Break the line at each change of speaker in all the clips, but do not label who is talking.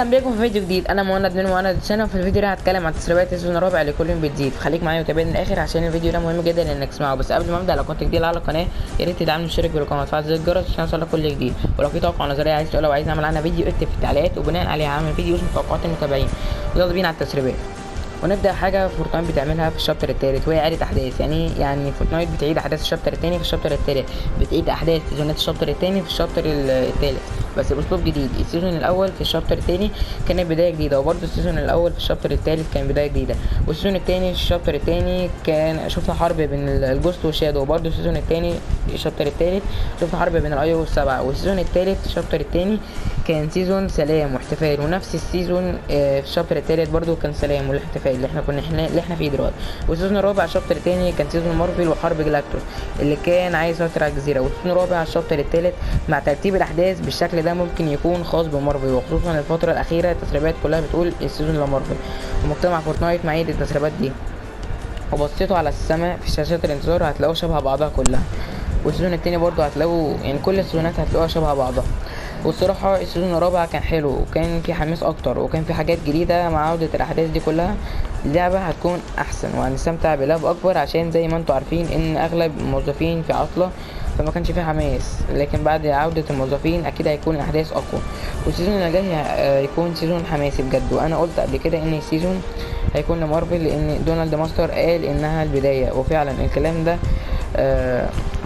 اهلا بيكم في فيديو جديد. انا مهند من مهند شانل. في الفيديو ده هتكلم عن تسريبات السيزون الرابع اللي كل يوم بتزيد، فخليك معايا وتابعني للاخر عشان الفيديو ده مهم جدا انك تسمعه. بس قبل ما ابدا، لو كنت جديد على القناه يا ريت تدعمني وتشترك بالقناه وتفعل زر الجرس عشان يوصلك كل جديد. ولو في توقع نظريه عايز تقولها وعايز نعمل عنها فيديو اكتب في التعليقات وبناء عليها هعمل فيديو اسمه توقعات المتابعين. يلا بينا على التسريبات ونبدا. حاجه فورتنايت بتعملها في الشابتر الثالث وهي اعاده احداث. يعني فورتنايت بتعيد احداث الشابتر الثاني في الشابتر الثالث، بتعيد احداث سيزونات الشابتر الثاني في الشابتر الثالث بس باسلوب جديد. السيزون الاول في الشابتر الثاني كانت بدايه جديده، وبرده السيزون الاول في الشابتر الثالث كان بدايه جديده، والسيزون الثاني في الشابتر الثاني كان شفنا حرب بين الجوست والشادو، وبرده السيزون الثاني الشابتر الثالث شفنا حرب بين الايو والسبعه، والسيزون الثالث الشابتر الثاني كان سيزون سلام واحتفال، ونفس السيزون في الشابتر الثالث برده كان سلام والاحتفال اللي احنا فيه دلوقتي. والسيزون الرابع الشابتر الثاني كان سيزون مارفل وحرب جلاكتوس اللي كان عايز يسيطر على الجزيره. والسيزون الرابع الشابتر الثالث مع ترتيب الاحداث بالشكل ده ممكن يكون خاص بمارفل، وخصوصا الفتره الاخيره التسريبات كلها بتقول السيزون لمارفل. ومجتمع فورتنايت معيد التسريبات دي، وبصيتوا على السماء في شاشات الانتظار هتلاقوا شبه بعضها كلها، والسيزون التاني برضو هتلاقوا كل السيزونات هتلاقوها شبه بعضها. والصراحة السيزون الرابع كان حلو وكان في حماس اكتر وكان في حاجات جديدة. مع عودة الاحداث دي كلها اللعبة هتكون احسن وهنستمتع بلعب اكبر، عشان زي ما انتوا عارفين ان اغلب الموظفين في عطلة فما كانش فيه حماس، لكن بعد عودة الموظفين اكيد هيكون الاحداث اقوى. والسيزون اللي جاي هيكون سيزون حماسي بجد. وانا قلت قبل كده ان السيزون هيكون لمارفل لان دونالد ماستر قال انها البداية، وفعلا الكلام ده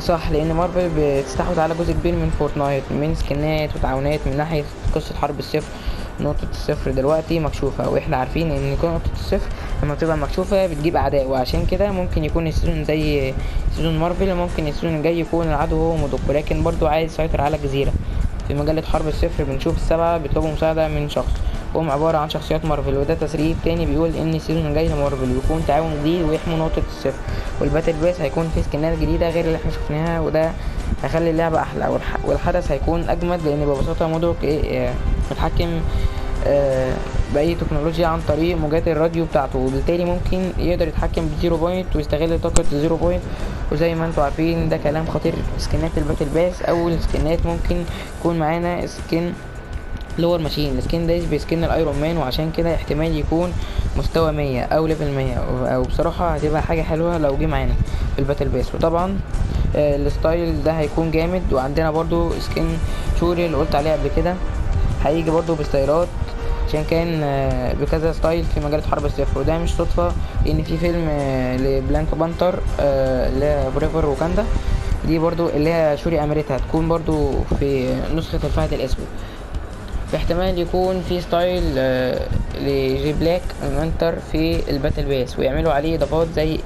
صح، لان مارفل بتستحوذ على جزء كبير من فورتنايت من سكنات وتعاونات من ناحية قصة حرب الصفر. نقطة الصفر دلوقتي مكشوفة، واحنا عارفين ان نقطة الصفر لما بتبقى مكشوفة بتجيب اعداء، وعشان كده ممكن يكون السيزون زي سيزون مارفل، ممكن السيزون الجاي يكون العدو هو مدوك ولكن برضو عايز يسيطر على الجزيرة. في مجلة حرب الصفر بنشوف السبعة بيطلبوا مساعدة من شخص وهم عبارة عن شخصيات مارفل، وده تسريب تاني بيقول ان السيزون الجاي لمارفل ويكون تعاون جديد ويحموا نقطة الصفر. والباتل باس هيكون فيه سكنات جديدة غير اللي احنا شفناها، وده هيخلي اللعبة احلى، والحدث هيكون اجمد لان ببساطة مدرك متحكم بأي تكنولوجيا عن طريق موجات الراديو بتاعته، وبالتالي ممكن يقدر يتحكم بالزيرو بوينت ويستغل طاقة الزيرو بوينت. وزي ما انتوا عارفين ده كلام خطير. سكنات الباتل باس اول سكنات ممكن يكون معانا سكن لور ماشين، السكين ده بسكن الايرون مان، وعشان كده احتمال يكون مستوى 100 او ليفل 100، او بصراحة هتبقى حاجة حلوة لو جه معانا في الباتل باس. وطبعا الستايل ده هيكون جامد. وعندنا برضو سكين شوري اللي قلت عليه قبل كده هيجي برضو بستايلات، عشان كان بكذا ستايل في مجلة حرب الصفر، وده مش صدفة ان في فيلم لبلانك بانتر لبريفر وكاندا دي برضو اللي هي شوري امريتا هتكون برضو في نسخة الفهد الاسود. في احتمال يكون في ستايل لجي بلاك منتر في الباتل باس ويعملوا عليه اضافات زي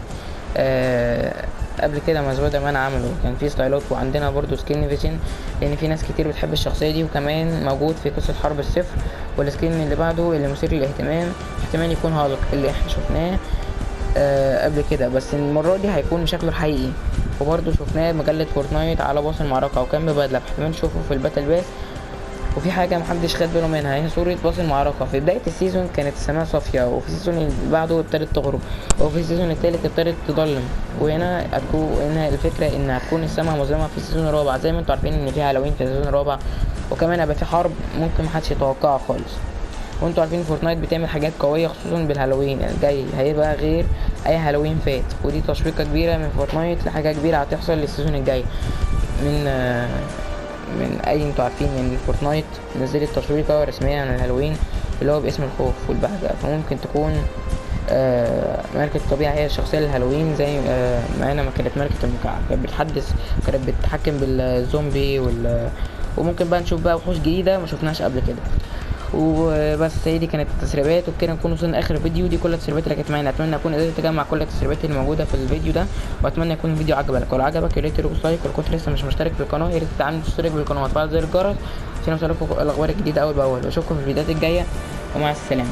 قبل كده ما سبايدر مان عملوا، كان في ستايلات. وعندنا برضو سكين فيجن لان في ناس كتير بتحب الشخصيه دي، وكمان موجود في قصه حرب الصفر. والسكين اللي بعده اللي مثير للاهتمام احتمال يكون هالك اللي احنا شفناه قبل كده، بس المره دي هيكون بشكله الحقيقي. وبرضو شفناه مجله فورتنايت على باص المعركه وكان ببدله، احتمال نشوفه في الباتل باس. وفي حاجه محدش خد باله منها هي صوره باص المعركه. في بدايه السيزون كانت السماء صافيه، وفي السيزون اللي بعده ابتدت تغرب، وفي السيزون الثالث ابتدت تضلم. وهنا الفكره ان هتكون السماء مظلمه في السيزون الرابع، زي ما انتوا عارفين ان في هالوين في السيزون الرابع، وكمان هيبقى في حرب ممكن محدش يتوقعها خالص. وانتوا عارفين فورتنايت بتعمل حاجات قويه خصوصا بالهالوين الجاي هيبقى غير اي هالوين فات، ودي تشويقه كبيره من فورتنايت لحاجه كبيره هتحصل للسيزون الجاي من انتوا عارفين ان فورتنايت نزلت تشويقه رسميه عن الهالوين اللي هو باسم الخوف والبهجه، فممكن تكون ملكة الطبيعة هي الشخصية للهالوين، زي معانا ما كانت ملكة المكعب كانت بتتحكم بالزومبي وممكن بقى نشوف بقى وحوش جديدة ما شفناش قبل كده. وبس هي دي كانت التسريبات، وبكده نكون وصلنا اخر الفيديو. دي كل التسريبات اللي كانت معانا، اتمنى اكون قدرت اجمع كل التسريبات اللي موجوده في الفيديو ده، واتمنى يكون الفيديو عجبك. ولو عجبك يا ريت تدوس لايك، ولو كنت لسه مش مشترك في القناه يا ريت تعمل تشترك بالقناه وتفعل زر الجرس عشان يوصلكوا الاخبار الجديده اول باول. واشوفكم في الفيديوهات الجايه ومع السلامه.